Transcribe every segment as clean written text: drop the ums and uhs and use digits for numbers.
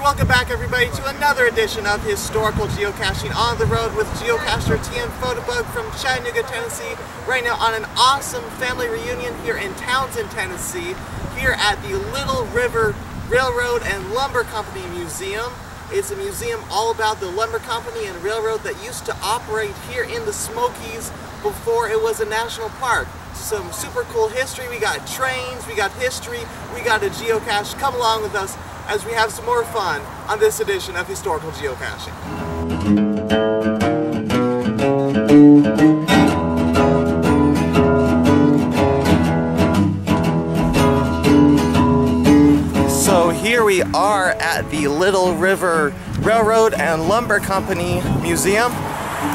Welcome back, everybody, to another edition of Historical Geocaching on the Road with geocacher TM Photobug from Chattanooga, Tennessee. Right now on an awesome family reunion here in Townsend, Tennessee, here at the Little River Railroad and Lumber Company Museum. It's a museum all about the lumber company and railroad that used to operate here in the Smokies before it was a national park. Some super cool history. We got trains, we got history, we got a geocache. Come along with us as we have some more fun on this edition of Historical Geocaching. So here we are at the Little River Railroad and Lumber Company Museum.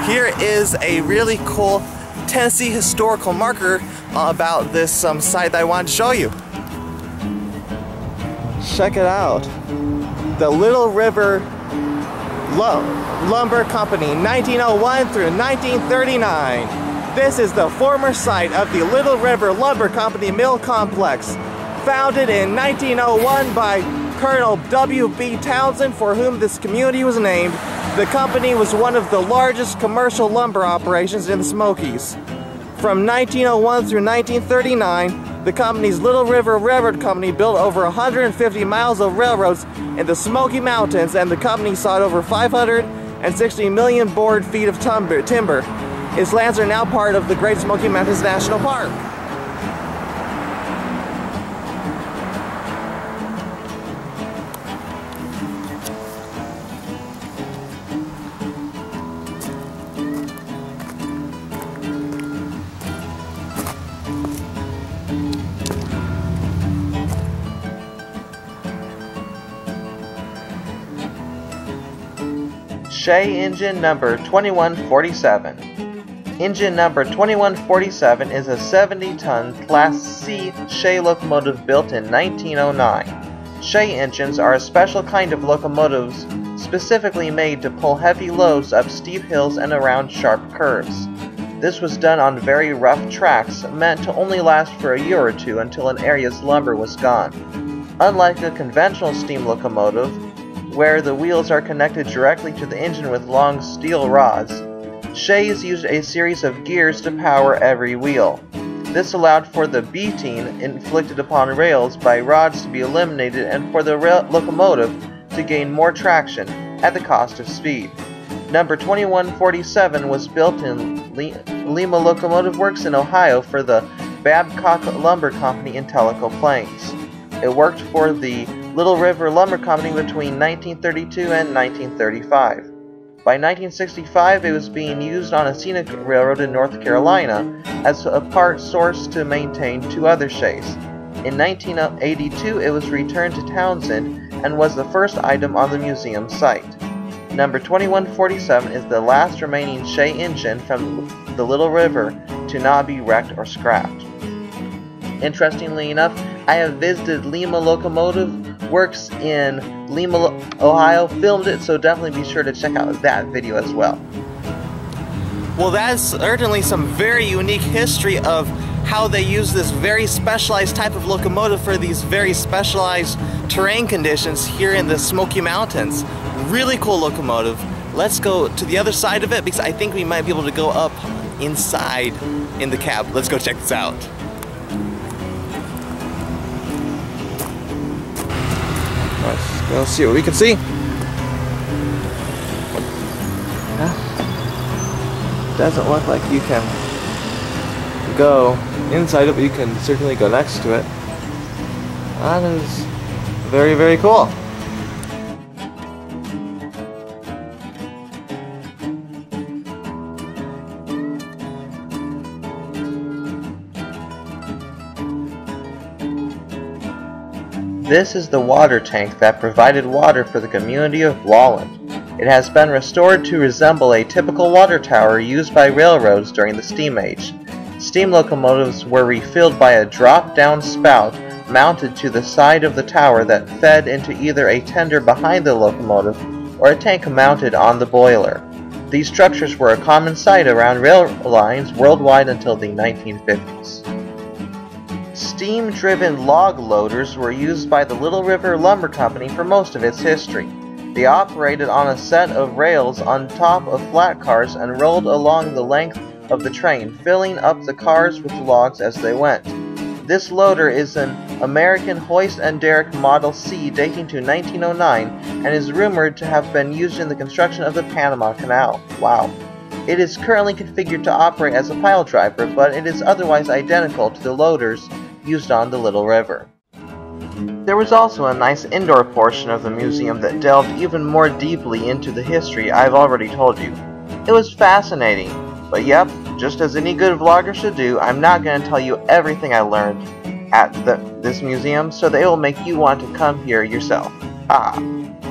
Here is a really cool Tennessee historical marker about this site that I wanted to show you. Check it out. The Little River Lumber Company, 1901 through 1939. This is the former site of the Little River Lumber Company Mill Complex, founded in 1901 by Colonel W.B. Townsend, for whom this community was named. The company was one of the largest commercial lumber operations in the Smokies. From 1901 through 1939, the company's Little River Railroad Company built over 150 miles of railroads in the Smoky Mountains, and the company sawed over 560 million board feet of timber. Its lands are now part of the Great Smoky Mountains National Park. Shea engine number 2147. Engine number 2147 is a 70-ton Class C Shea locomotive built in 1909. Shea engines are a special kind of locomotives specifically made to pull heavy loads up steep hills and around sharp curves. This was done on very rough tracks, meant to only last for a year or two until an area's lumber was gone. Unlike a conventional steam locomotive, where the wheels are connected directly to the engine with long steel rods, Shays used a series of gears to power every wheel. This allowed for the beating inflicted upon rails by rods to be eliminated and for the locomotive to gain more traction at the cost of speed. Number 2147 was built in Lima Locomotive Works in Ohio for the Babcock Lumber Company in Tellico Plains. It worked for the Little River Lumber Company between 1932 and 1935. By 1965, it was being used on a scenic railroad in North Carolina as a part source to maintain two other Shays. In 1982, it was returned to Townsend and was the first item on the museum site. Number 2147 is the last remaining Shay engine from the Little River to not be wrecked or scrapped. Interestingly enough, I have visited Lima Locomotive Works in Lima, Ohio, filmed it, so definitely be sure to check out that video as well. Well, that's certainly some very unique history of how they use this very specialized type of locomotive for these very specialized terrain conditions here in the Smoky Mountains. Really cool locomotive. Let's go to the other side of it because I think we might be able to go up inside in the cab. Let's go check this out. Let's see what we can see. Doesn't look like you can go inside it, but you can certainly go next to it. That is very, very cool. This is the water tank that provided water for the community of Walland. It has been restored to resemble a typical water tower used by railroads during the steam age. Steam locomotives were refilled by a drop-down spout mounted to the side of the tower that fed into either a tender behind the locomotive or a tank mounted on the boiler. These structures were a common sight around rail lines worldwide until the 1950s. Steam-driven log loaders were used by the Little River Lumber Company for most of its history. They operated on a set of rails on top of flat cars and rolled along the length of the train, filling up the cars with logs as they went. This loader is an American hoist and derrick Model C dating to 1909 and is rumored to have been used in the construction of the Panama Canal. Wow. It is currently configured to operate as a pile driver, but it is otherwise identical to the loaders used on the Little River. There was also a nice indoor portion of the museum that delved even more deeply into the history I've already told you. It was fascinating, but yep, just as any good vlogger should do, I'm not going to tell you everything I learned at this museum so that it will make you want to come here yourself.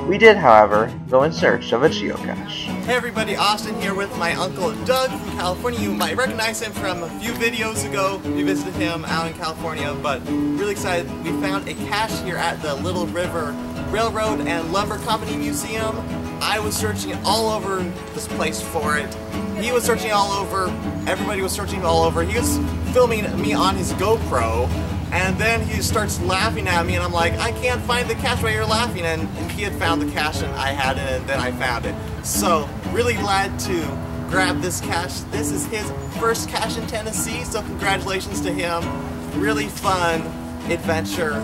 We did, however, go in search of a geocache. Hey everybody, Austin here with my uncle Doug from California. You might recognize him from a few videos ago. We visited him out in California, but really excited. We found a cache here at the Little River Railroad and Lumber Company Museum. I was searching all over this place for it. He was searching all over. Everybody was searching all over. He was filming me on his GoPro. And then he starts laughing at me, and I'm like, I can't find the cache while you're laughing. And he had found the cache, and I had it, and then I found it. So, really glad to grab this cache. This is his first cache in Tennessee, so congratulations to him. Really fun adventure.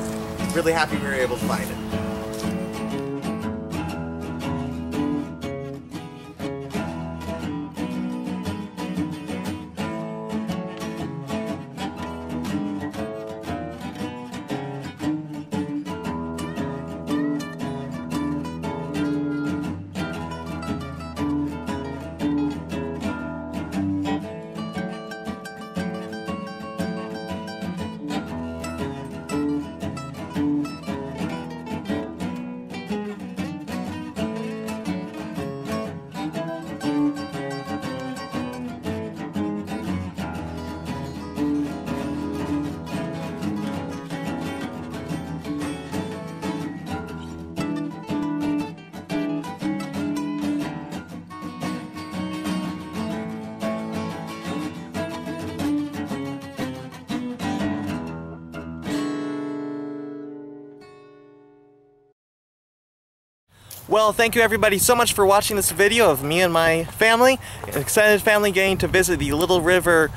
Really happy we were able to find it. Well, thank you everybody so much for watching this video of me and my family, an extended family getting to visit the Little River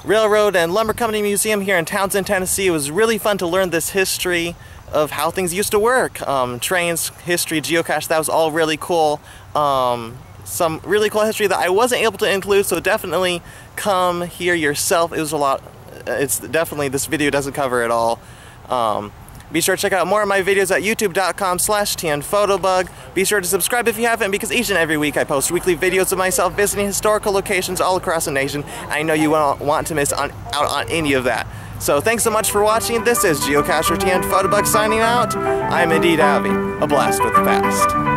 Railroad and Lumber Company Museum here in Townsend, Tennessee. It was really fun to learn this history of how things used to work. Trains, history, geocache, that was all really cool. Some really cool history that I wasn't able to include, so definitely come here yourself. It was a lot. It's definitely, this video doesn't cover it all. Be sure to check out more of my videos at youtube.com/tnphotobug. Be sure to subscribe if you haven't, because each and every week I post weekly videos of myself visiting historical locations all across the nation. I know you won't want to miss out on any of that. So thanks so much for watching. This is Geocacher TN Photobug signing out. I'm indeed having a blast with the past.